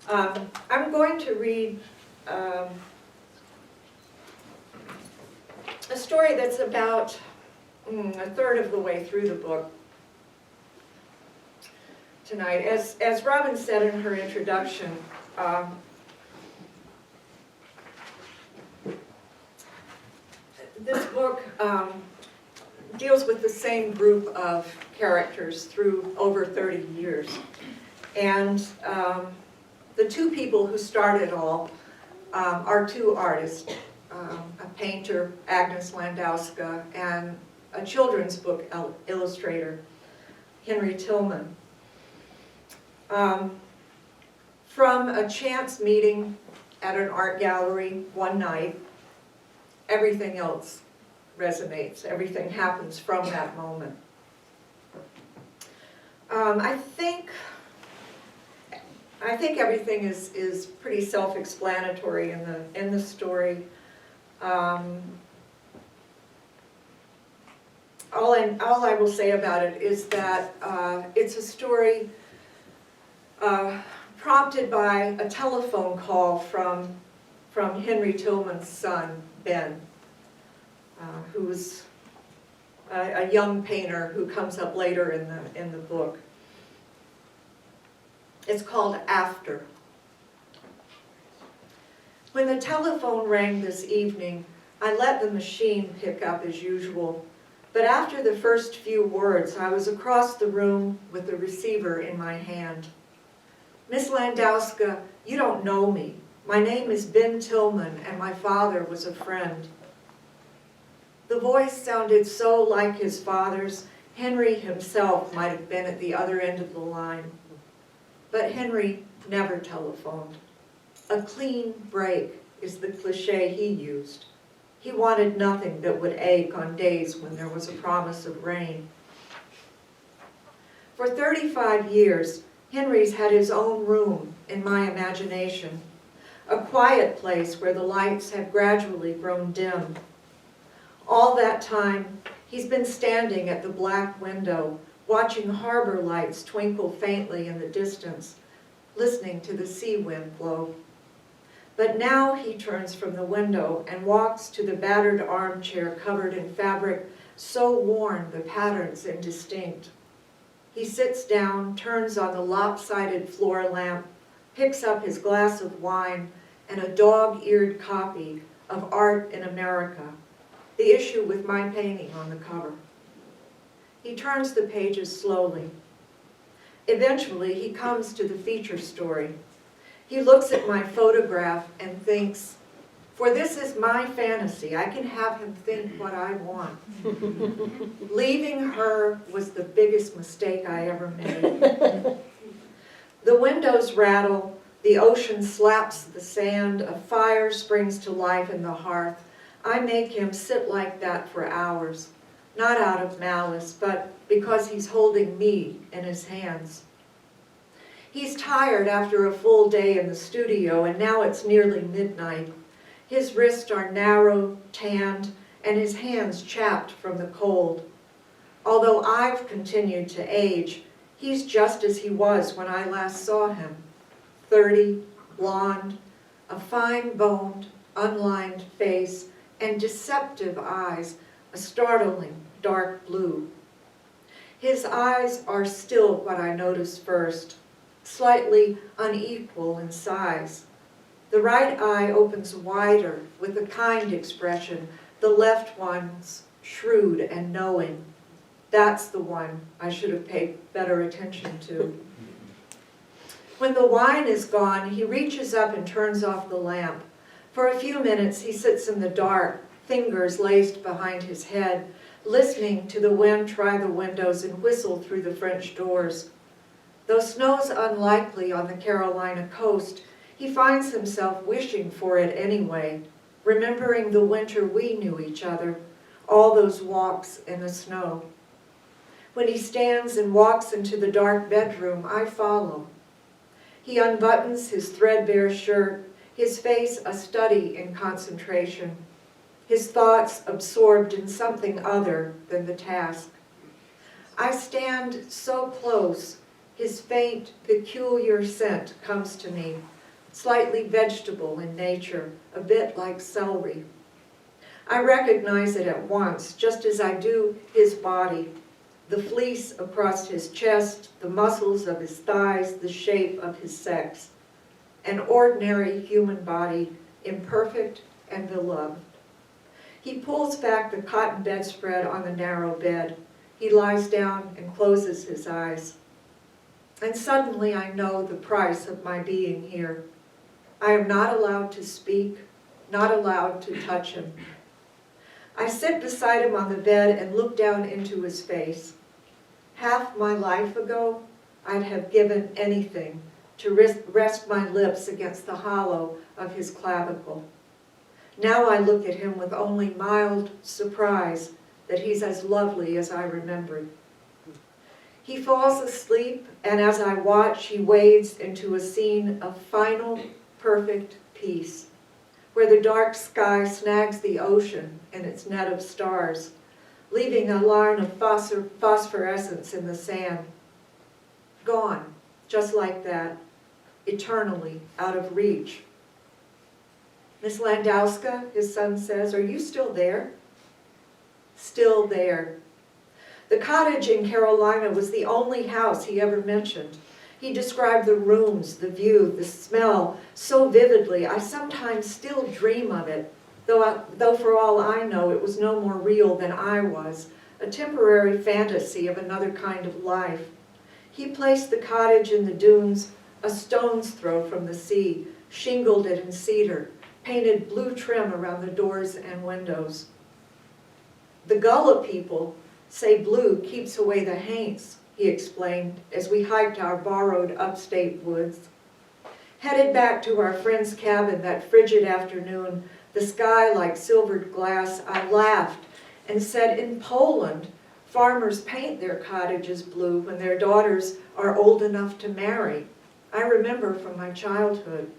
I'm going to read a story that's about a third of the way through the book tonight. As Robin said in her introduction, this book deals with the same group of characters through over 30 years. And the two people who started all are two artists, a painter, Agnes Landowska, and a children's book illustrator, Henry Tillman. From a chance meeting at an art gallery one night, everything else resonates. Everything happens from that moment. I think everything is pretty self-explanatory in the story. All I will say about it is that it's a story prompted by a telephone call from Henry Tillman's son, Ben, who's a young painter who comes up later in the book. It's called After. When the telephone rang this evening, I let the machine pick up as usual, but after the first few words, I was across the room with the receiver in my hand. "Miss Landowska, you don't know me. My name is Ben Tillman, and my father was a friend." The voice sounded so like his father's, Henry himself might have been at the other end of the line. But Henry never telephoned. A clean break is the cliche he used. He wanted nothing that would ache on days when there was a promise of rain. For 35 years, Henry's had his own room in my imagination, a quiet place where the lights have gradually grown dim. All that time, he's been standing at the black window, watching harbor lights twinkle faintly in the distance, listening to the sea wind blow. But now he turns from the window and walks to the battered armchair covered in fabric so worn the pattern's indistinct. He sits down, turns on the lopsided floor lamp, picks up his glass of wine and a dog-eared copy of Art in America, the issue with my painting on the cover. He turns the pages slowly. Eventually, he comes to the feature story. He looks at my photograph and thinks, "For this is my fantasy. I can have him think what I want." Leaving her was the biggest mistake I ever made. The windows rattle, the ocean slaps the sand, a fire springs to life in the hearth. I make him sit like that for hours, not out of malice, but because he's holding me in his hands. He's tired after a full day in the studio, and now it's nearly midnight. His wrists are narrow, tanned, and his hands chapped from the cold. Although I've continued to age, he's just as he was when I last saw him. 30, blonde, a fine-boned, unlined face, and deceptive eyes, a startling dark blue. His eyes are still what I noticed first, slightly unequal in size. The right eye opens wider with a kind expression, the left one's shrewd and knowing. That's the one I should have paid better attention to. When the wine is gone, he reaches up and turns off the lamp. For a few minutes he sits in the dark, fingers laced behind his head, listening to the wind try the windows and whistle through the French doors. Though snow's unlikely on the Carolina coast, he finds himself wishing for it anyway, remembering the winter we knew each other, all those walks in the snow. When he stands and walks into the dark bedroom, I follow. He unbuttons his threadbare shirt, his face a study in concentration, his thoughts absorbed in something other than the task. I stand so close, His faint, peculiar scent comes to me, slightly vegetable in nature, a bit like celery. I recognize it at once, just as I do his body, the fleece across his chest, the muscles of his thighs, the shape of his sex. An ordinary human body, imperfect and beloved. He pulls back the cotton bedspread on the narrow bed. He lies down and closes his eyes. And suddenly I know the price of my being here. I am not allowed to speak, not allowed to touch him. I sit beside him on the bed and look down into his face. Half my life ago, I'd have given anything to rest my lips against the hollow of his clavicle. Now I look at him with only mild surprise that he's as lovely as I remembered. He falls asleep, and as I watch, he wades into a scene of final, perfect peace, where the dark sky snags the ocean in its net of stars, leaving a line of phosphorescence in the sand. Gone, just like that, eternally out of reach. Miss Landowska, his son says, are you still there? Still there. The cottage in Carolina was the only house he ever mentioned. He described the rooms, the view, the smell so vividly, I sometimes still dream of it, though for all I know it was no more real than I was, a temporary fantasy of another kind of life. He placed the cottage in the dunes, a stone's throw from the sea, shingled it in cedar, painted blue trim around the doors and windows. The Gullah people say blue keeps away the haints, he explained as we hiked our borrowed upstate woods. Headed back to our friend's cabin that frigid afternoon, the sky like silvered glass, I laughed and said, in Poland, farmers paint their cottages blue when their daughters are old enough to marry. I remember from my childhood.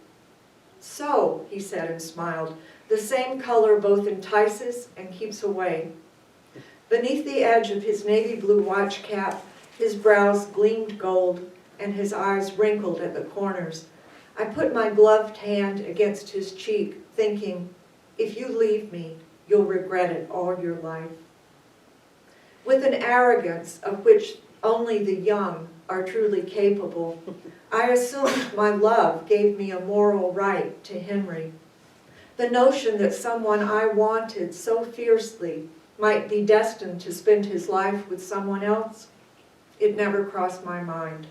So, he said and smiled, the same color both entices and keeps away. Beneath the edge of his navy blue watch cap, his brows gleamed gold and his eyes wrinkled at the corners. I put my gloved hand against his cheek, thinking, if you leave me, you'll regret it all your life. With an arrogance of which only the young are truly capable, I assumed my love gave me a moral right to Henry. The notion that someone I wanted so fiercely might be destined to spend his life with someone else, it never crossed my mind.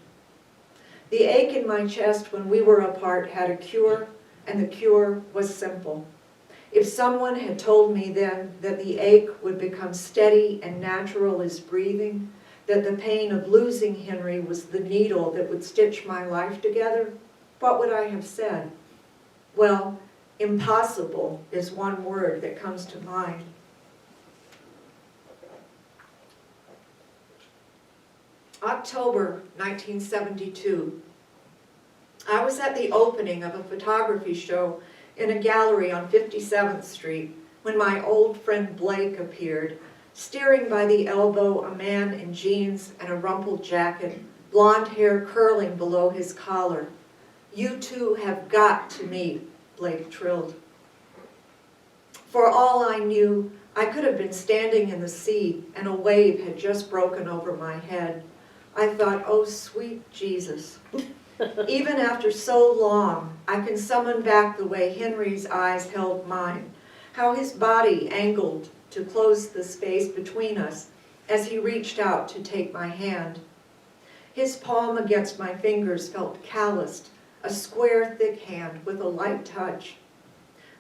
The ache in my chest when we were apart had a cure, and the cure was simple. If someone had told me then that the ache would become steady and natural as breathing, that the pain of losing Henry was the needle that would stitch my life together, what would I have said? Well, impossible is one word that comes to mind. October 1972. I was at the opening of a photography show in a gallery on 57th Street when my old friend Blake appeared, steering by the elbow a man in jeans and a rumpled jacket, blonde hair curling below his collar. You two have got to meet, Blake trilled. For all I knew, I could have been standing in the sea and a wave had just broken over my head. I thought, oh, sweet Jesus. Even after so long, I can summon back the way Henry's eyes held mine, how his body angled to close the space between us as he reached out to take my hand. His palm against my fingers felt calloused, a square, thick hand with a light touch.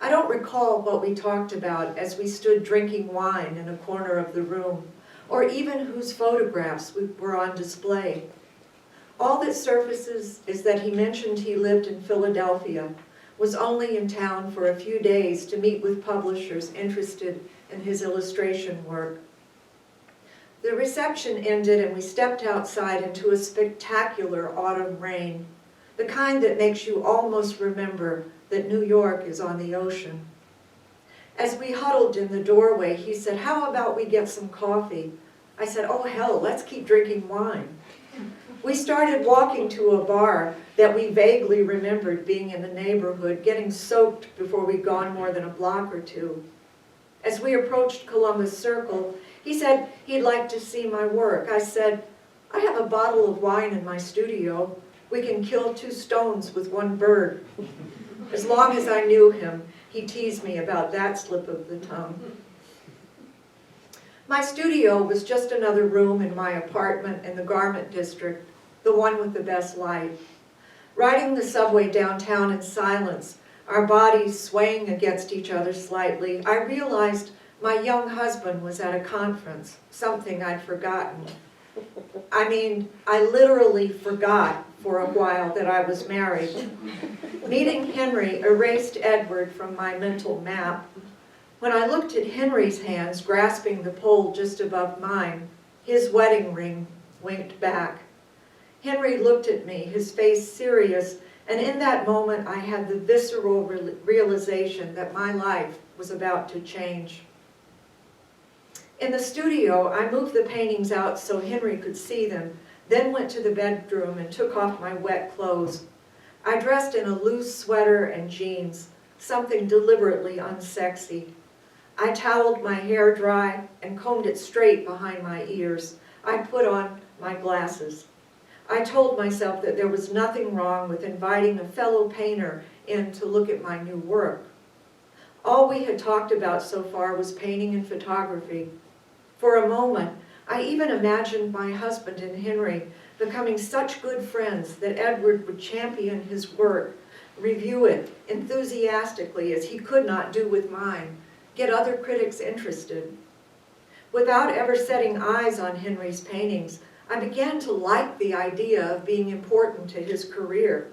I don't recall what we talked about as we stood drinking wine in a corner of the room, or even whose photographs were on display. All that surfaces is that he mentioned he lived in Philadelphia, was only in town for a few days to meet with publishers interested in his illustration work. The reception ended and we stepped outside into a spectacular autumn rain, the kind that makes you almost remember that New York is on the ocean. As we huddled in the doorway, he said, how about we get some coffee? I said, oh hell, let's keep drinking wine. We started walking to a bar that we vaguely remembered being in the neighborhood, getting soaked before we'd gone more than a block or two. As we approached Columbus Circle, he said he'd like to see my work. I said, I have a bottle of wine in my studio. We can kill 2 stones with 1 bird. As long as I knew him, he teased me about that slip of the tongue. My studio was just another room in my apartment in the Garment District, the one with the best light. Riding the subway downtown in silence, our bodies swaying against each other slightly, I realized my young husband was at a conference, something I'd forgotten. I mean, I literally forgot for a while that I was married. Meeting Henry erased Edward from my mental map. When I looked at Henry's hands grasping the pole just above mine, his wedding ring winked back. Henry looked at me, his face serious, and in that moment I had the visceral realization that my life was about to change. In the studio, I moved the paintings out so Henry could see them, then went to the bedroom and took off my wet clothes. I dressed in a loose sweater and jeans, something deliberately unsexy. I toweled my hair dry and combed it straight behind my ears. I put on my glasses. I told myself that there was nothing wrong with inviting a fellow painter in to look at my new work. All we had talked about so far was painting and photography. For a moment, I even imagined my husband and Henry becoming such good friends that Edward would champion his work, review it enthusiastically as he could not do with mine, get other critics interested. Without ever setting eyes on Henry's paintings, I began to like the idea of being important to his career.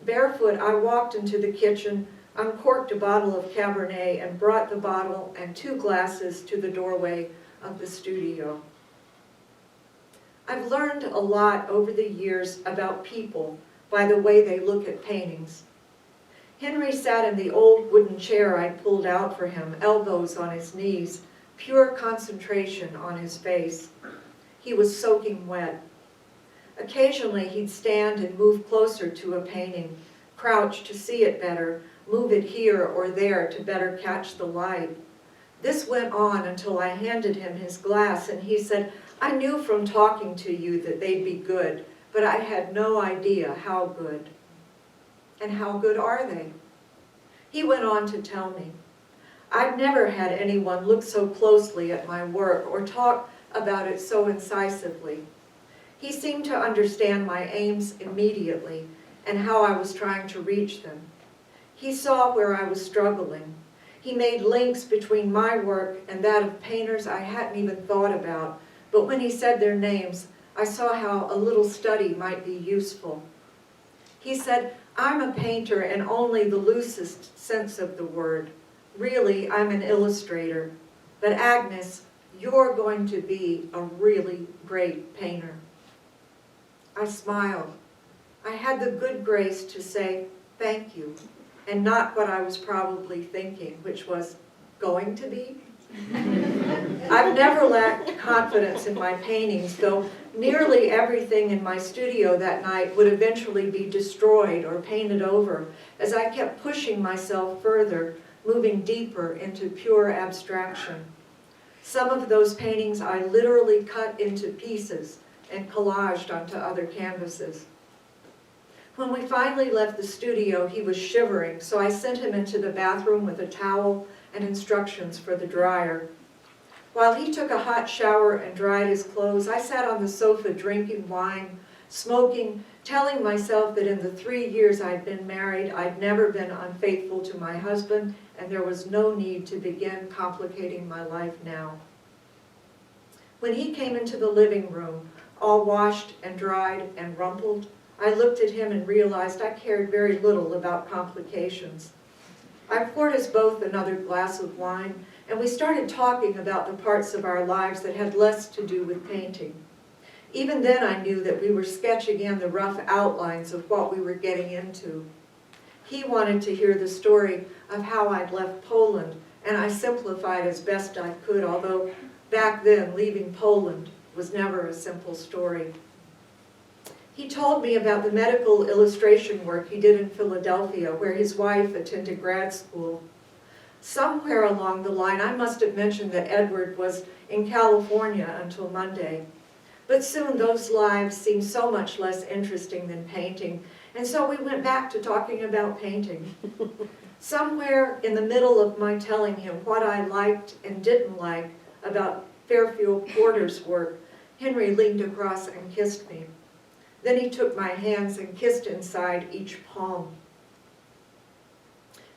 Barefoot, I walked into the kitchen, uncorked a bottle of Cabernet, and brought the bottle and 2 glasses to the doorway of the studio. I've learned a lot over the years about people by the way they look at paintings. Henry sat in the old wooden chair I pulled out for him, elbows on his knees, pure concentration on his face. He was soaking wet. Occasionally he'd stand and move closer to a painting, crouch to see it better, move it here or there to better catch the light. This went on until I handed him his glass and he said, I knew from talking to you that they'd be good, but I had no idea how good. And how good are they? He went on to tell me, I've never had anyone look so closely at my work or talk about it so incisively. He seemed to understand my aims immediately and how I was trying to reach them. He saw where I was struggling. He made links between my work and that of painters I hadn't even thought about, but when he said their names, I saw how a little study might be useful. He said, I'm a painter in only the loosest sense of the word. Really, I'm an illustrator. But Agnes, you're going to be a really great painter. I smiled. I had the good grace to say, thank you, and not what I was probably thinking, which was, going to be? I've never lacked confidence in my paintings, though nearly everything in my studio that night would eventually be destroyed or painted over, as I kept pushing myself further, moving deeper into pure abstraction. Some of those paintings I literally cut into pieces and collaged onto other canvases. When we finally left the studio, he was shivering, so I sent him into the bathroom with a towel and instructions for the dryer. While he took a hot shower and dried his clothes, I sat on the sofa drinking wine, smoking, telling myself that in the 3 years I'd been married, I'd never been unfaithful to my husband, and there was no need to begin complicating my life now. When he came into the living room, all washed and dried and rumpled, I looked at him and realized I cared very little about complications. I poured us both another glass of wine, and we started talking about the parts of our lives that had less to do with painting. Even then I knew that we were sketching in the rough outlines of what we were getting into. He wanted to hear the story of how I'd left Poland, and I simplified as best I could, although back then leaving Poland was never a simple story. He told me about the medical illustration work he did in Philadelphia, where his wife attended grad school. Somewhere along the line, I must have mentioned that Edward was in California until Monday. But soon those lives seemed so much less interesting than painting, and so we went back to talking about painting. Somewhere in the middle of my telling him what I liked and didn't like about Fairfield Porter's work, Henry leaned across and kissed me. Then he took my hands and kissed inside each palm.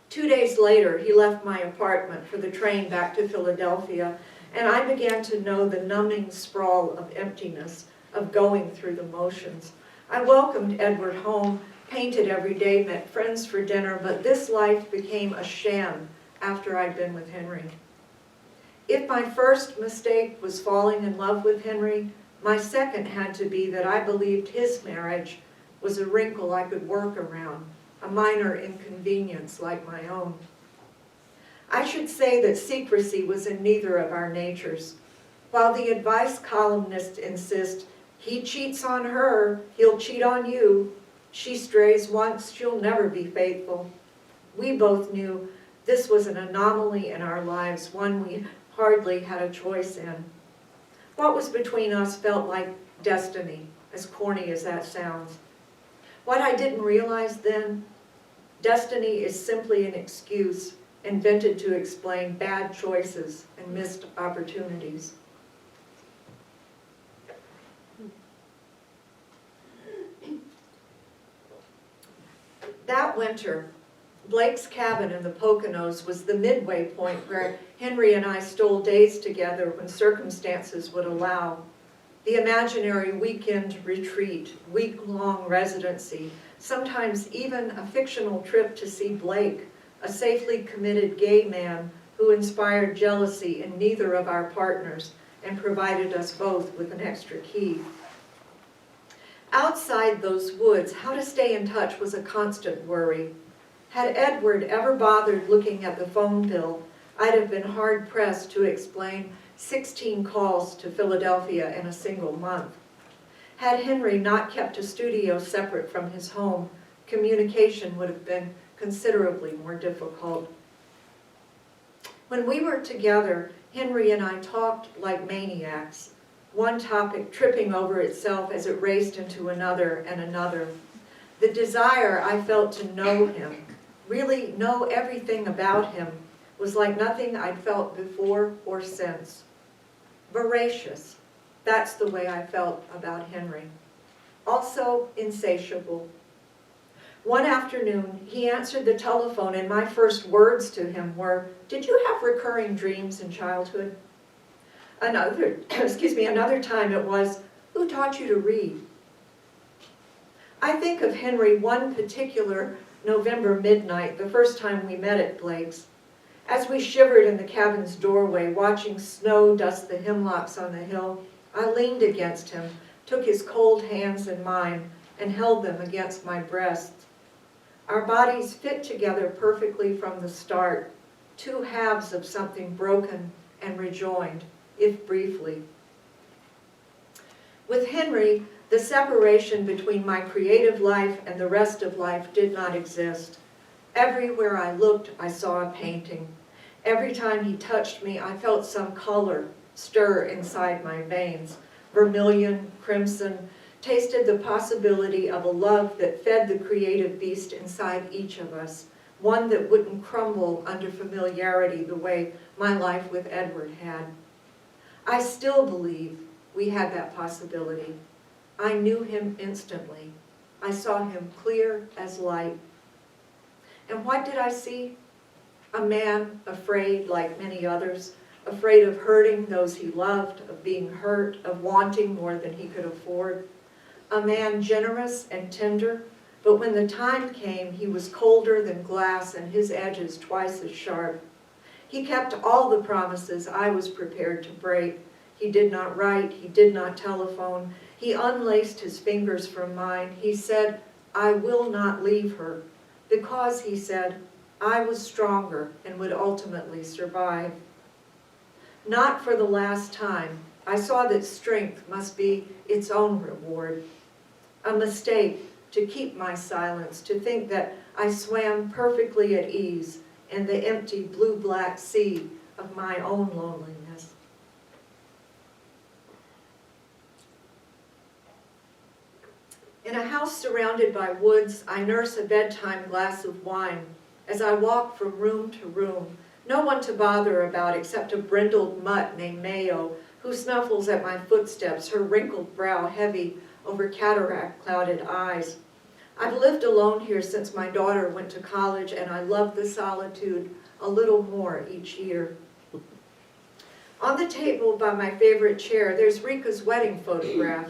2 days later, he left my apartment for the train back to Philadelphia, and I began to know the numbing sprawl of emptiness, of going through the motions. I welcomed Edward home, painted every day, met friends for dinner, but this life became a sham after I'd been with Henry. If my first mistake was falling in love with Henry, my second had to be that I believed his marriage was a wrinkle I could work around, a minor inconvenience like my own. I should say that secrecy was in neither of our natures. While the advice columnists insist, he cheats on her, he'll cheat on you. She strays once, she'll never be faithful. We both knew this was an anomaly in our lives, one we hardly had a choice in. What was between us felt like destiny, as corny as that sounds. What I didn't realize then, destiny is simply an excuse invented to explain bad choices and missed opportunities. That winter, Blake's cabin in the Poconos was the midway point where Henry and I stole days together when circumstances would allow. The imaginary weekend retreat, week-long residency, sometimes even a fictional trip to see Blake, a safely committed gay man who inspired jealousy in neither of our partners and provided us both with an extra key. Outside those woods, how to stay in touch was a constant worry. Had Edward ever bothered looking at the phone bill, I'd have been hard-pressed to explain 16 calls to Philadelphia in a single month. Had Henry not kept a studio separate from his home, communication would have been considerably more difficult. When we were together, Henry and I talked like maniacs, one topic tripping over itself as it raced into another and another. The desire I felt to know him, really know everything about him, was like nothing I'd felt before or since. Voracious, that's the way I felt about Henry. Also insatiable. One afternoon, he answered the telephone and my first words to him were, "Did you have recurring dreams in childhood?" Another time it was, "Who taught you to read?" I think of Henry one particular November midnight, the first time we met at Blake's. As we shivered in the cabin's doorway, watching snow dust the hemlocks on the hill, I leaned against him, took his cold hands in mine, and held them against my breast. Our bodies fit together perfectly from the start, two halves of something broken and rejoined, if briefly. With Henry, the separation between my creative life and the rest of life did not exist. Everywhere I looked, I saw a painting. Every time he touched me, I felt some color stir inside my veins. Vermilion, crimson, tasted the possibility of a love that fed the creative beast inside each of us, one that wouldn't crumble under familiarity the way my life with Edward had. I still believe we had that possibility. I knew him instantly. I saw him clear as light. And what did I see? A man afraid, like many others, afraid of hurting those he loved, of being hurt, of wanting more than he could afford. A man generous and tender, but when the time came, he was colder than glass and his edges twice as sharp. He kept all the promises I was prepared to break. He did not write, he did not telephone. He unlaced his fingers from mine. He said, "I will not leave her," because, he said, I was stronger and would ultimately survive. Not for the last time, I saw that strength must be its own reward. A mistake to keep my silence, to think that I swam perfectly at ease in the empty blue-black sea of my own loneliness. In a house surrounded by woods, I nurse a bedtime glass of wine as I walk from room to room, no one to bother about except a brindled mutt named Mayo, who snuffles at my footsteps, her wrinkled brow heavy over cataract-clouded eyes. I've lived alone here since my daughter went to college, and I love the solitude a little more each year. On the table by my favorite chair, there's Rika's wedding photograph,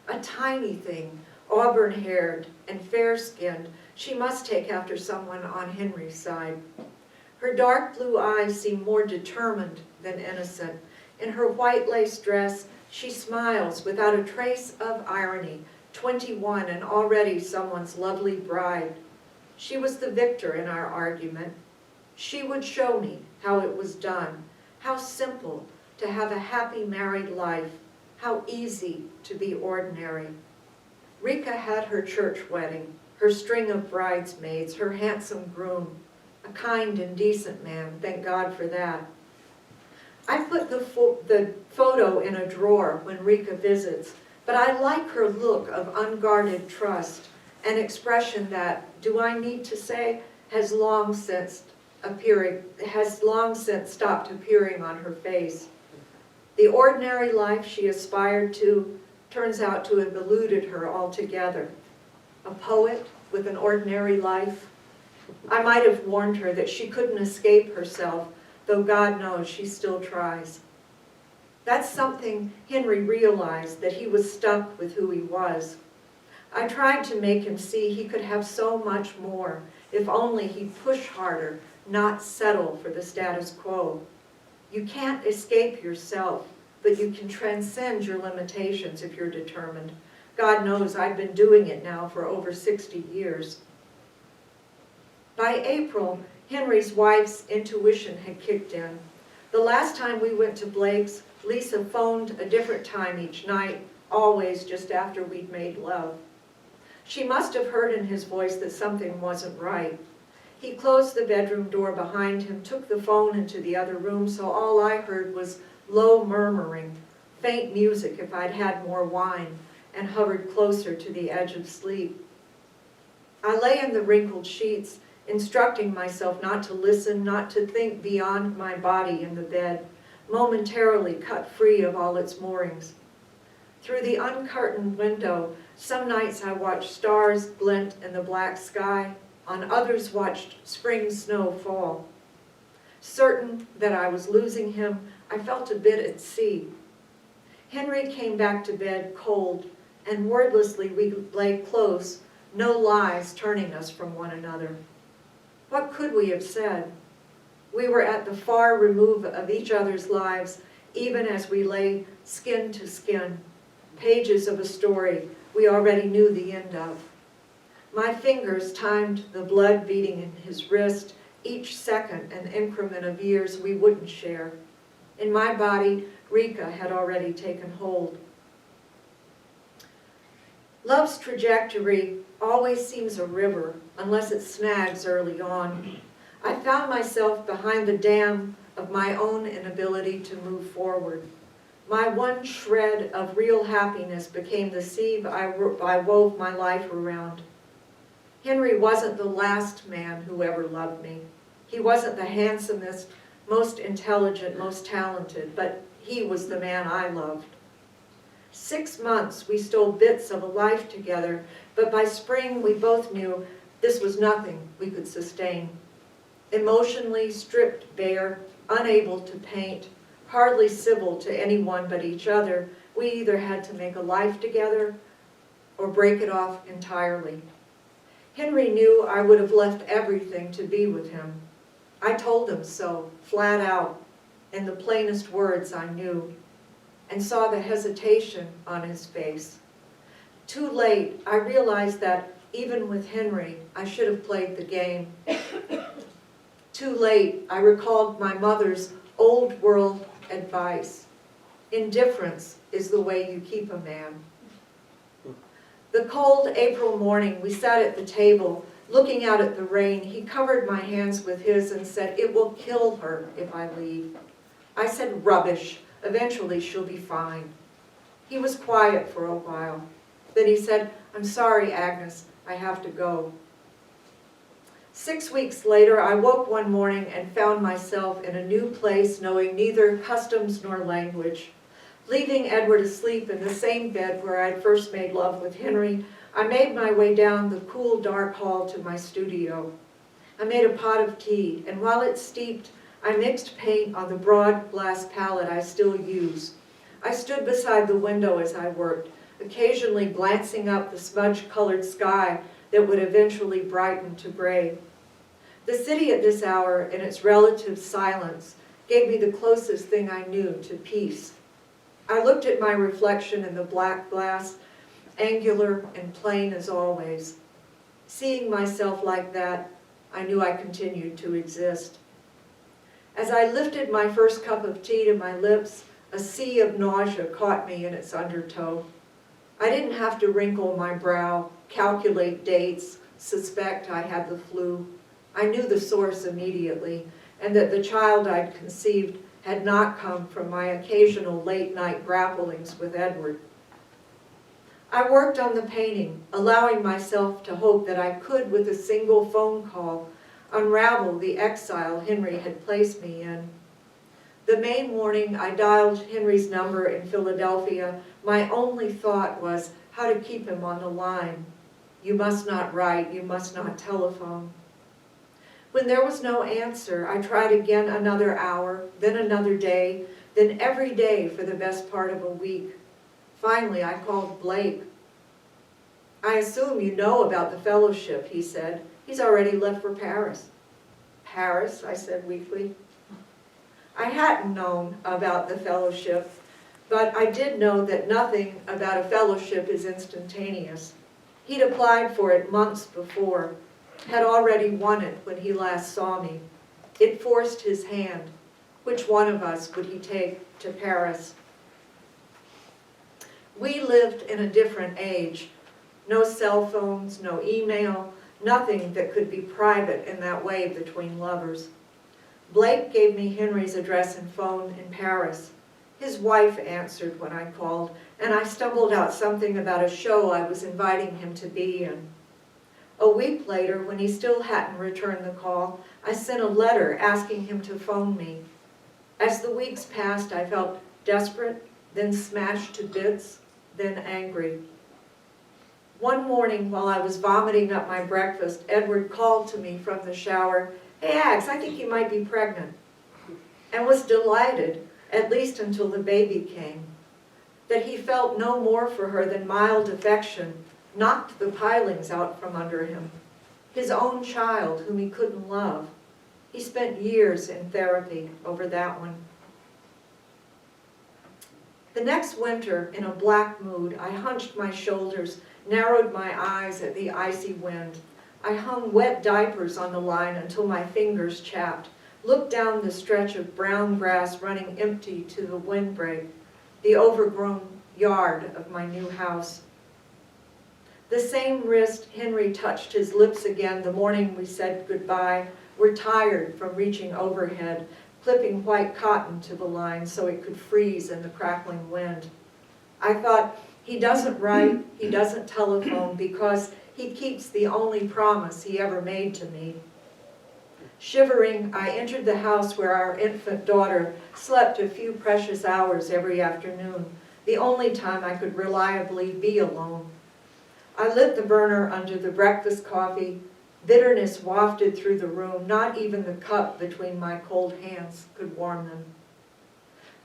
a tiny thing, auburn-haired and fair-skinned. She must take after someone on Henry's side. Her dark blue eyes seem more determined than innocent. In her white lace dress, she smiles without a trace of irony, 21 and already someone's lovely bride. She was the victor in our argument. She would show me how it was done, how simple to have a happy married life, how easy to be ordinary. Rika had her church wedding, her string of bridesmaids, her handsome groom, a kind and decent man, thank God for that. I put the photo in a drawer when Rika visits, but I like her look of unguarded trust, an expression that, do I need to say, has long since stopped appearing on her face. The ordinary life she aspired to turns out to have eluded her altogether. A poet with an ordinary life. I might have warned her that she couldn't escape herself, though God knows she still tries. That's something Henry realized, that he was stuck with who he was. I tried to make him see he could have so much more, if only he'd push harder, not settle for the status quo. You can't escape yourself, but you can transcend your limitations if you're determined. God knows I've been doing it now for over 60 years. By April, Henry's wife's intuition had kicked in. The last time we went to Blake's, Lisa phoned a different time each night, always just after we'd made love. She must have heard in his voice that something wasn't right. He closed the bedroom door behind him, took the phone into the other room, so all I heard was low murmuring, faint music if I'd had more wine, and hovered closer to the edge of sleep. I lay in the wrinkled sheets, instructing myself not to listen, not to think beyond my body in the bed, momentarily cut free of all its moorings. Through the uncurtained window, some nights I watched stars glint in the black sky, on others watched spring snow fall. Certain that I was losing him, I felt a bit at sea. Henry came back to bed cold, and wordlessly we lay close, no lies turning us from one another. What could we have said? We were at the far remove of each other's lives, even as we lay skin to skin, pages of a story we already knew the end of. My fingers timed the blood beating in his wrist, each second an increment of years we wouldn't share. In my body, Rika had already taken hold. Love's trajectory always seems a river, unless it snags early on. I found myself behind the dam of my own inability to move forward. My one shred of real happiness became the sieve I wove my life around. Henry wasn't the last man who ever loved me. He wasn't the handsomest, most intelligent, most talented, but he was the man I loved. 6 months we stole bits of a life together, but by spring we both knew this was nothing we could sustain. Emotionally stripped bare, unable to paint, hardly civil to anyone but each other, we either had to make a life together or break it off entirely. Henry knew I would have left everything to be with him. I told him so, flat out, in the plainest words I knew, and saw the hesitation on his face. Too late, I realized that, even with Henry, I should have played the game. Too late, I recalled my mother's old world advice. Indifference is the way you keep a man. The cold April morning, we sat at the table, looking out at the rain. He covered my hands with his and said, "It will kill her if I leave." I said, "Rubbish. Eventually she'll be fine." He was quiet for a while. Then he said, "I'm sorry, Agnes, I have to go." 6 weeks later, I woke one morning and found myself in a new place, knowing neither customs nor language. Leaving Edward asleep in the same bed where I had first made love with Henry, I made my way down the cool, dark hall to my studio. I made a pot of tea, and while it steeped, I mixed paint on the broad glass palette I still use. I stood beside the window as I worked, occasionally glancing up the smudge-colored sky that would eventually brighten to gray. The city at this hour, in its relative silence, gave me the closest thing I knew to peace. I looked at my reflection in the black glass, angular and plain as always. Seeing myself like that, I knew I continued to exist. As I lifted my first cup of tea to my lips, a sea of nausea caught me in its undertow. I didn't have to wrinkle my brow, calculate dates, suspect I had the flu. I knew the source immediately, and that the child I'd conceived had not come from my occasional late-night grapplings with Edward. I worked on the painting, allowing myself to hope that I could, with a single phone call, unravel the exile Henry had placed me in. The May morning I dialed Henry's number in Philadelphia, my only thought was how to keep him on the line. You must not write, you must not telephone. When there was no answer, I tried again another hour, then another day, then every day for the best part of a week. Finally, I called Blake. "I assume you know about the fellowship," he said. "He's already left for Paris." "Paris?" I said weakly. I hadn't known about the fellowship, but I did know that nothing about a fellowship is instantaneous. He'd applied for it months before, had already won it when he last saw me. It forced his hand. Which one of us would he take to Paris? We lived in a different age. No cell phones, no email, nothing that could be private in that way between lovers. Blake gave me Henry's address and phone in Paris. His wife answered when I called, and I stumbled out something about a show I was inviting him to be in. A week later, when he still hadn't returned the call, I sent a letter asking him to phone me. As the weeks passed, I felt desperate, then smashed to bits, then angry. One morning, while I was vomiting up my breakfast, Edward called to me from the shower, "Hey, Ax, I think you might be pregnant," and was delighted, at least until the baby came. That he felt no more for her than mild affection knocked the pilings out from under him. His own child, whom he couldn't love. He spent years in therapy over that one. The next winter, in a black mood, I hunched my shoulders, narrowed my eyes at the icy wind. I hung wet diapers on the line until my fingers chapped, looked down the stretch of brown grass running empty to the windbreak, the overgrown yard of my new house. The same wrist Henry touched his lips again the morning we said goodbye, were tired from reaching overhead, clipping white cotton to the line so it could freeze in the crackling wind. I thought, he doesn't write, he doesn't telephone, because he keeps the only promise he ever made to me. Shivering, I entered the house where our infant daughter slept a few precious hours every afternoon, the only time I could reliably be alone. I lit the burner under the breakfast coffee. Bitterness wafted through the room. Not even the cup between my cold hands could warm them.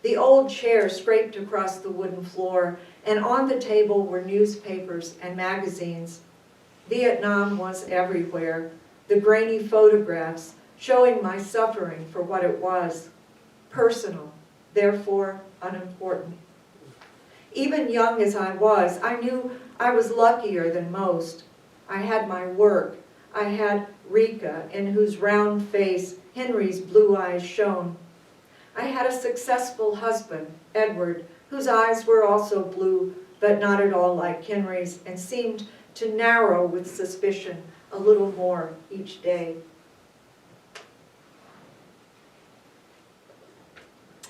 The old chair scraped across the wooden floor, and on the table were newspapers and magazines. Vietnam was everywhere, the grainy photographs showing my suffering for what it was, personal, therefore unimportant. Even young as I was, I knew I was luckier than most. I had my work. I had Rika, in whose round face Henry's blue eyes shone. I had a successful husband, Edward, whose eyes were also blue, but not at all like Henry's, and seemed to narrow with suspicion a little more each day.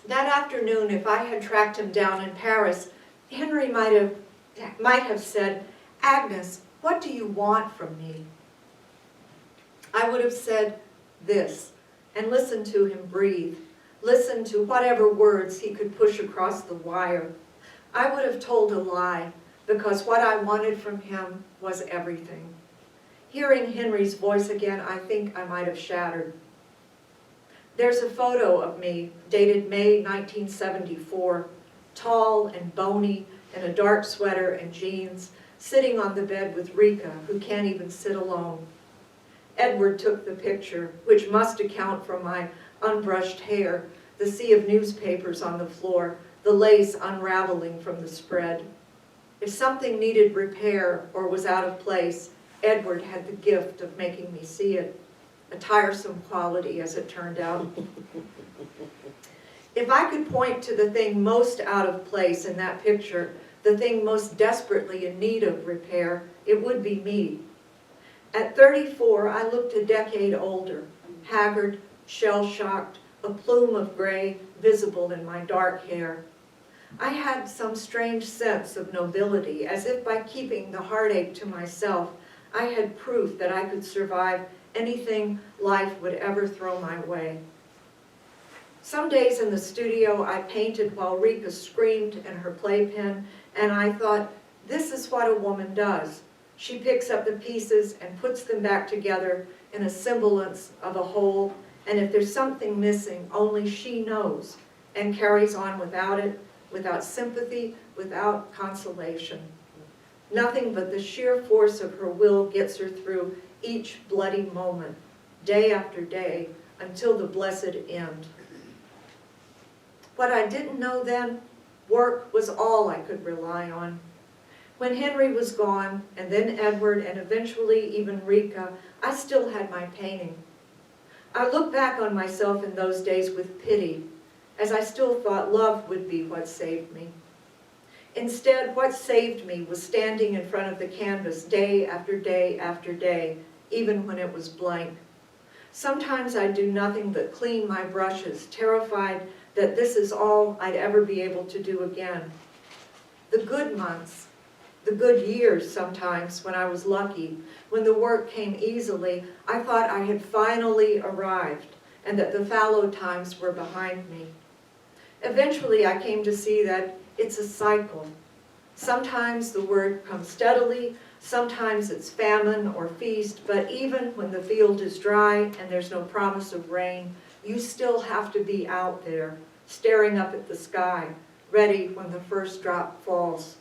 That afternoon, if I had tracked him down in Paris, Henry might have said, "Agnes, what do you want from me?" I would have said this, and listened to him breathe, listened to whatever words he could push across the wire. I would have told a lie, because what I wanted from him was everything. Hearing Henry's voice again, I think I might have shattered. There's a photo of me, dated May 1974, tall and bony in a dark sweater and jeans, sitting on the bed with Rika, who can't even sit alone. Edward took the picture, which must account for my unbrushed hair, the sea of newspapers on the floor, the lace unraveling from the spread. If something needed repair or was out of place, Edward had the gift of making me see it. A tiresome quality, as it turned out. If I could point to the thing most out of place in that picture, the thing most desperately in need of repair, it would be me. At 34, I looked a decade older, haggard, shell-shocked, a plume of gray visible in my dark hair. I had some strange sense of nobility, as if by keeping the heartache to myself, I had proof that I could survive anything life would ever throw my way. Some days in the studio, I painted while Rika screamed in her playpen, and I thought, this is what a woman does. She picks up the pieces and puts them back together in a semblance of a whole, and if there's something missing, only she knows, and carries on without it, without sympathy, without consolation. Nothing but the sheer force of her will gets her through each bloody moment, day after day, until the blessed end. What I didn't know then, work was all I could rely on. When Henry was gone, and then Edward, and eventually even Rika, I still had my painting. I look back on myself in those days with pity, as I still thought love would be what saved me. Instead, what saved me was standing in front of the canvas day after day after day, even when it was blank. Sometimes I'd do nothing but clean my brushes, terrified that this is all I'd ever be able to do again. The good months, the good years sometimes when I was lucky, when the work came easily, I thought I had finally arrived and that the fallow times were behind me. Eventually I came to see that it's a cycle. Sometimes the work comes steadily, sometimes it's famine or feast, but even when the field is dry and there's no promise of rain, you still have to be out there, staring up at the sky, ready when the first drop falls.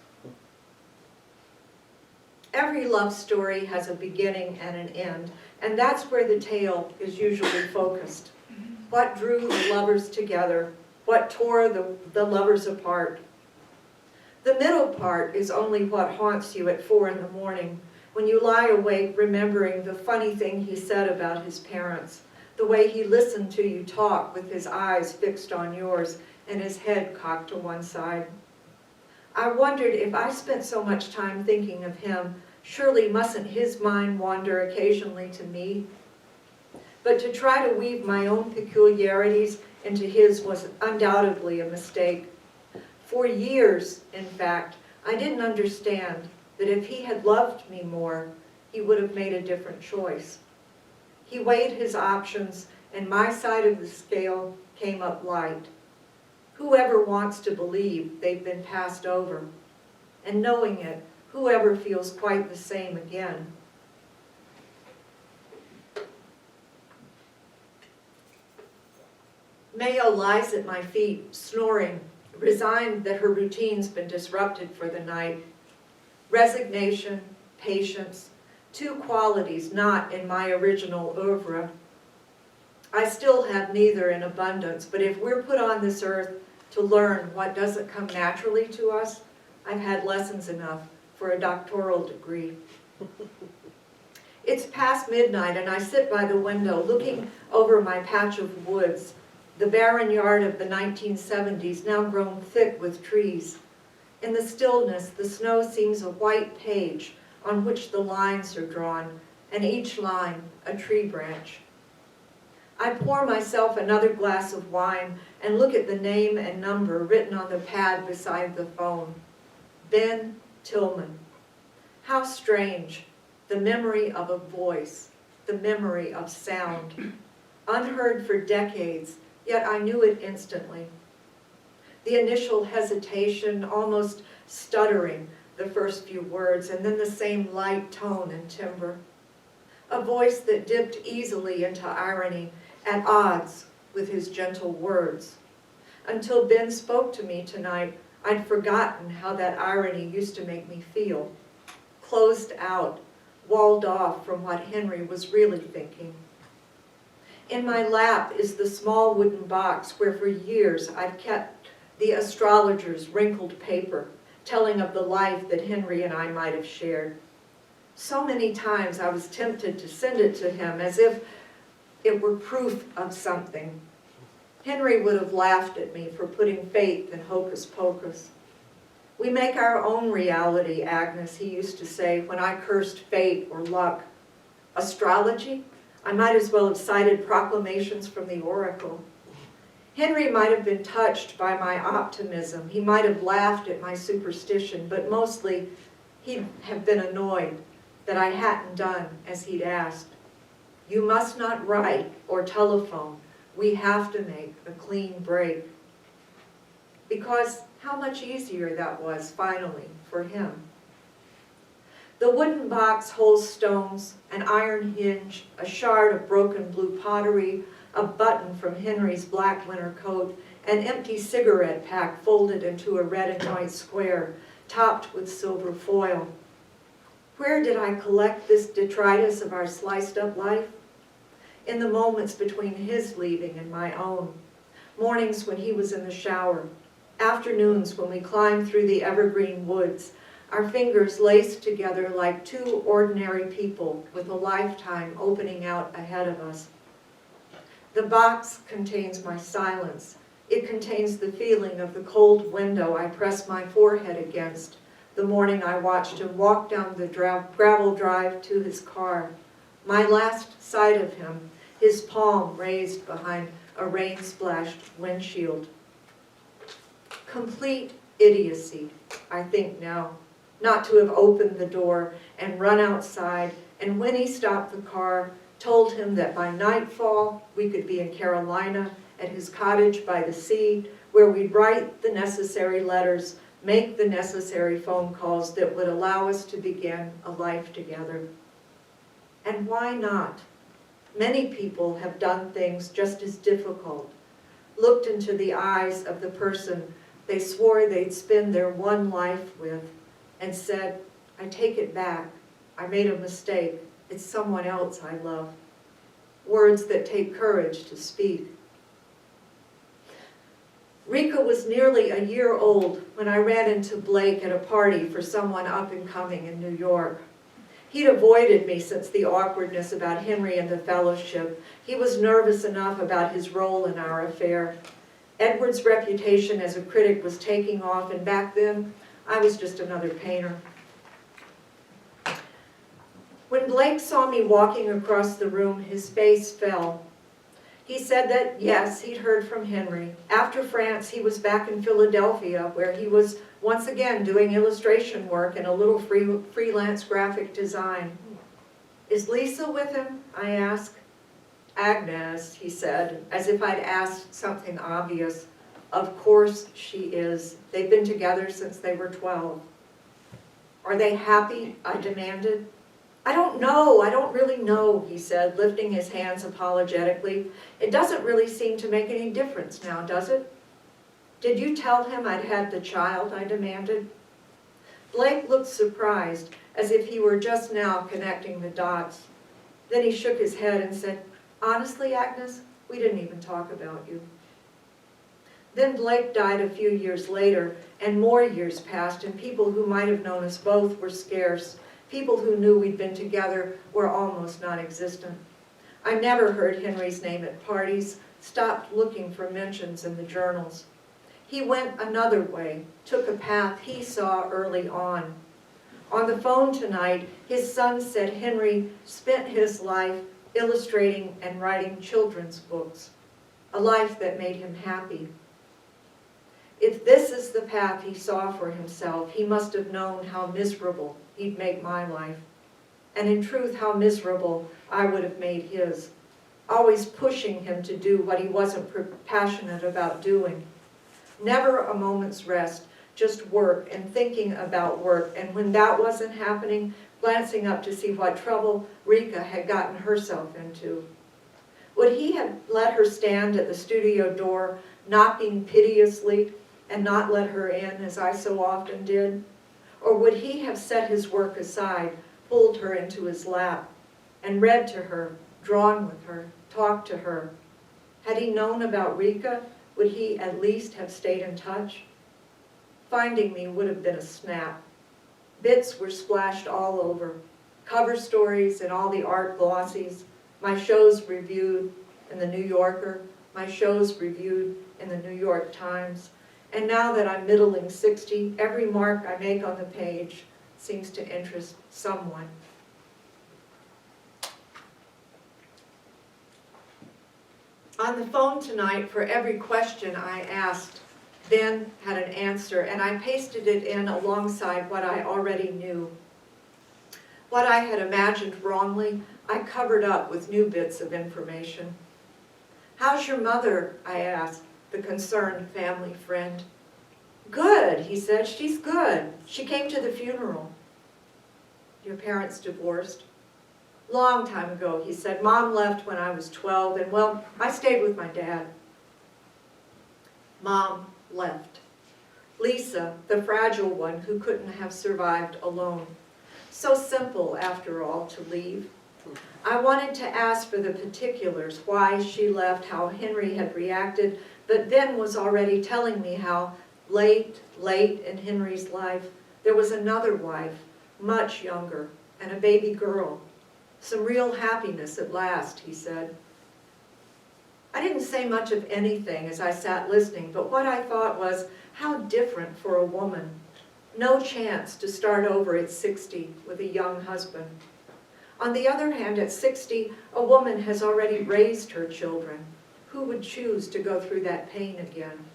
Every love story has a beginning and an end, and that's where the tale is usually focused. What drew the lovers together? What tore the lovers apart? The middle part is only what haunts you at 4 in the morning, when you lie awake remembering the funny thing he said about his parents, the way he listened to you talk with his eyes fixed on yours and his head cocked to one side. I wondered if I spent so much time thinking of him, surely mustn't his mind wander occasionally to me? But to try to weave my own peculiarities into his was undoubtedly a mistake. For years, in fact, I didn't understand that if he had loved me more, he would have made a different choice. He weighed his options, and my side of the scale came up light. Whoever wants to believe they've been passed over? And knowing it, whoever feels quite the same again? Mayo lies at my feet, snoring, resigned that her routine's been disrupted for the night. Resignation, patience, two qualities not in my original oeuvre. I still have neither in abundance, but if we're put on this earth to learn what doesn't come naturally to us, I've had lessons enough for a doctoral degree. It's past midnight and I sit by the window looking over my patch of woods, the barren yard of the 1970s now grown thick with trees. In the stillness, the snow seems a white page on which the lines are drawn, and each line a tree branch. I pour myself another glass of wine and look at the name and number written on the pad beside the phone. Ben Tillman. How strange, the memory of a voice, the memory of sound. Unheard for decades, yet I knew it instantly. The initial hesitation, almost stuttering the first few words, and then the same light tone and timbre. A voice that dipped easily into irony, at odds with his gentle words. Until Ben spoke to me tonight, I'd forgotten how that irony used to make me feel. Closed out, walled off from what Henry was really thinking. In my lap is the small wooden box where for years I've kept the astrologer's wrinkled paper, telling of the life that Henry and I might have shared. So many times I was tempted to send it to him as if it were proof of something. Henry would have laughed at me for putting faith in hocus pocus. We make our own reality, Agnes, he used to say when I cursed fate or luck. Astrology? I might as well have cited proclamations from the oracle. Henry might have been touched by my optimism. He might have laughed at my superstition, but mostly he'd have been annoyed that I hadn't done as he'd asked. You must not write or telephone. We have to make a clean break. Because how much easier that was, finally, for him. The wooden box holds stones, an iron hinge, a shard of broken blue pottery, a button from Henry's black winter coat, an empty cigarette pack folded into a red and white square, topped with silver foil. Where did I collect this detritus of our sliced-up life? In the moments between his leaving and my own. Mornings when he was in the shower. Afternoons when we climbed through the evergreen woods, our fingers laced together like two ordinary people with a lifetime opening out ahead of us. The box contains my silence. It contains the feeling of the cold window I pressed my forehead against the morning I watched him walk down the gravel drive to his car. My last sight of him, his palm raised behind a rain-splashed windshield. Complete idiocy, I think now, not to have opened the door and run outside, and when he stopped the car, told him that by nightfall we could be in Carolina at his cottage by the sea, where we'd write the necessary letters, make the necessary phone calls that would allow us to begin a life together. And why not? Many people have done things just as difficult, looked into the eyes of the person they swore they'd spend their one life with, and said, I take it back. I made a mistake. It's someone else I love. Words that take courage to speak. Rika was nearly a year old when I ran into Blake at a party for someone up and coming in New York. He'd avoided me since the awkwardness about Henry and the fellowship. He was nervous enough about his role in our affair. Edward's reputation as a critic was taking off, and back then, I was just another painter. When Blake saw me walking across the room, his face fell. He said that, yes, he'd heard from Henry. After France, he was back in Philadelphia, where he was once again doing illustration work and a little freelance graphic design. Is Lisa with him? I asked. Agnes, he said, as if I'd asked something obvious. Of course she is. They've been together since they were 12. Are they happy? I demanded. I don't really know, he said, lifting his hands apologetically. It doesn't really seem to make any difference now, does it? Did you tell him I'd had the child? I demanded. Blake looked surprised, as if he were just now connecting the dots. Then he shook his head and said, honestly, Agnes, we didn't even talk about you. Then Blake died a few years later, and more years passed, and people who might have known us both were scarce. People who knew we'd been together were almost non-existent. I never heard Henry's name at parties, stopped looking for mentions in the journals. He went another way, took a path he saw early on. On the phone tonight, his son said Henry spent his life illustrating and writing children's books, a life that made him happy. If this is the path he saw for himself, he must have known how miserable he'd make my life, and in truth, how miserable I would have made his, always pushing him to do what he wasn't passionate about doing. Never a moment's rest, just work and thinking about work, and when that wasn't happening, glancing up to see what trouble Rika had gotten herself into. Would he have let her stand at the studio door, knocking piteously, and not let her in, as I so often did? Or would he have set his work aside, pulled her into his lap, and read to her, drawn with her, talked to her? Had he known about Rika, would he at least have stayed in touch? Finding me would have been a snap. Bits were splashed all over, cover stories in all the art glossies, my shows reviewed in the New Yorker, my shows reviewed in the New York Times. And now that I'm middling 60, every mark I make on the page seems to interest someone. On the phone tonight, for every question I asked, Ben had an answer, and I pasted it in alongside what I already knew. What I had imagined wrongly, I covered up with new bits of information. "How's your mother?" I asked the concerned family friend. "Good," he said, "she's good. She came to the funeral." "Your parents divorced?" "Long time ago," he said. "Mom left when I was 12, and well, I stayed with my dad." Mom left. Lisa, the fragile one who couldn't have survived alone. So simple, after all, to leave. I wanted to ask for the particulars, why she left, how Henry had reacted, but Ben was already telling me how late in Henry's life, there was another wife, much younger, and a baby girl. Some real happiness at last, he said. I didn't say much of anything as I sat listening, but what I thought was, how different for a woman. No chance to start over at 60 with a young husband. On the other hand, at 60, a woman has already raised her children. Who would choose to go through that pain again?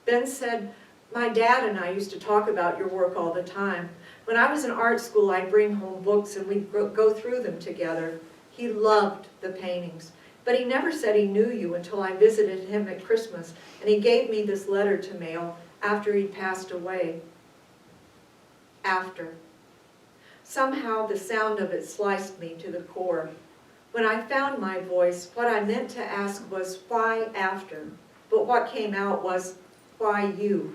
Ben said, "My dad and I used to talk about your work all the time. When I was in art school, I'd bring home books and we'd go through them together. He loved the paintings. But he never said he knew you until I visited him at Christmas, and he gave me this letter to mail after he'd passed away." After. Somehow the sound of it sliced me to the core. When I found my voice, what I meant to ask was, why after? But what came out was, why you?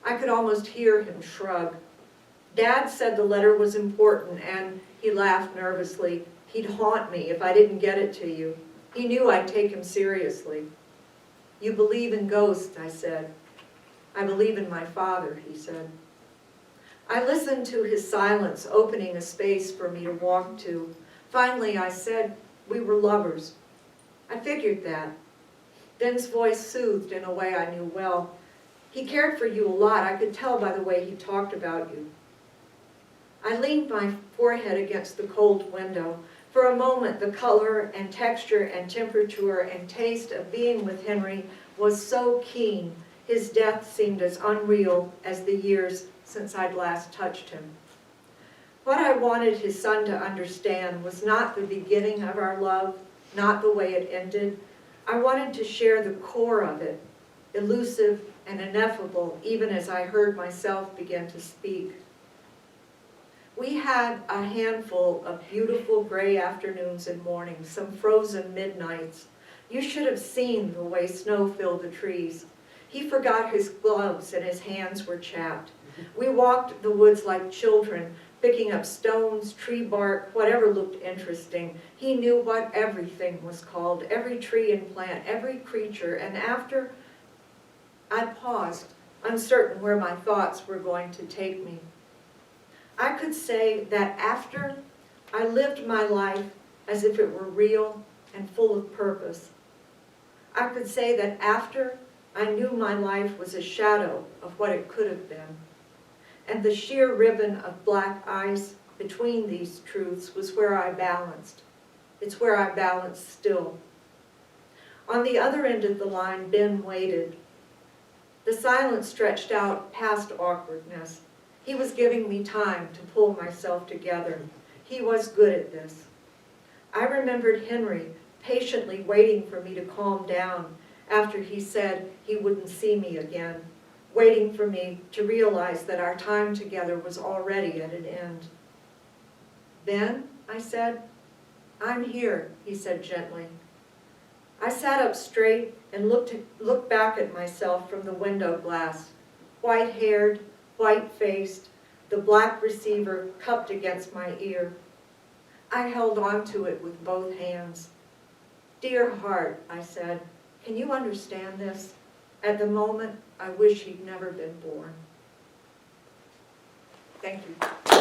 I could almost hear him shrug. Dad said the letter was important, and he laughed nervously. He'd haunt me if I didn't get it to you. He knew I'd take him seriously. "You believe in ghosts," I said. "I believe in my father," he said. I listened to his silence, opening a space for me to walk to. Finally, I said, "We were lovers." I figured that. Ben's voice soothed in a way I knew well. "He cared for you a lot. I could tell by the way he talked about you." I leaned my forehead against the cold window. For a moment, the color and texture and temperature and taste of being with Henry was so keen, his death seemed as unreal as the years since I'd last touched him. What I wanted his son to understand was not the beginning of our love, not the way it ended. I wanted to share the core of it, elusive and ineffable, even as I heard myself begin to speak. We had a handful of beautiful gray afternoons and mornings, some frozen midnights. You should have seen the way snow filled the trees. He forgot his gloves and his hands were chapped. We walked the woods like children, picking up stones, tree bark, whatever looked interesting. He knew what everything was called, every tree and plant, every creature, and after, I paused, uncertain where my thoughts were going to take me. I could say that after, I lived my life as if it were real and full of purpose. I could say that after, I knew my life was a shadow of what it could have been. And the sheer ribbon of black ice between these truths was where I balanced. It's where I balance still. On the other end of the line, Ben waited. The silence stretched out past awkwardness. He was giving me time to pull myself together. He was good at this. I remembered Henry patiently waiting for me to calm down after he said he wouldn't see me again, waiting for me to realize that our time together was already at an end. "Ben," I said. "I'm here," he said gently. I sat up straight and looked back at myself from the window glass, white-haired, white-faced, the black receiver cupped against my ear. I held on to it with both hands. "Dear heart," I said, "can you understand this? At the moment, I wish he'd never been born." Thank you.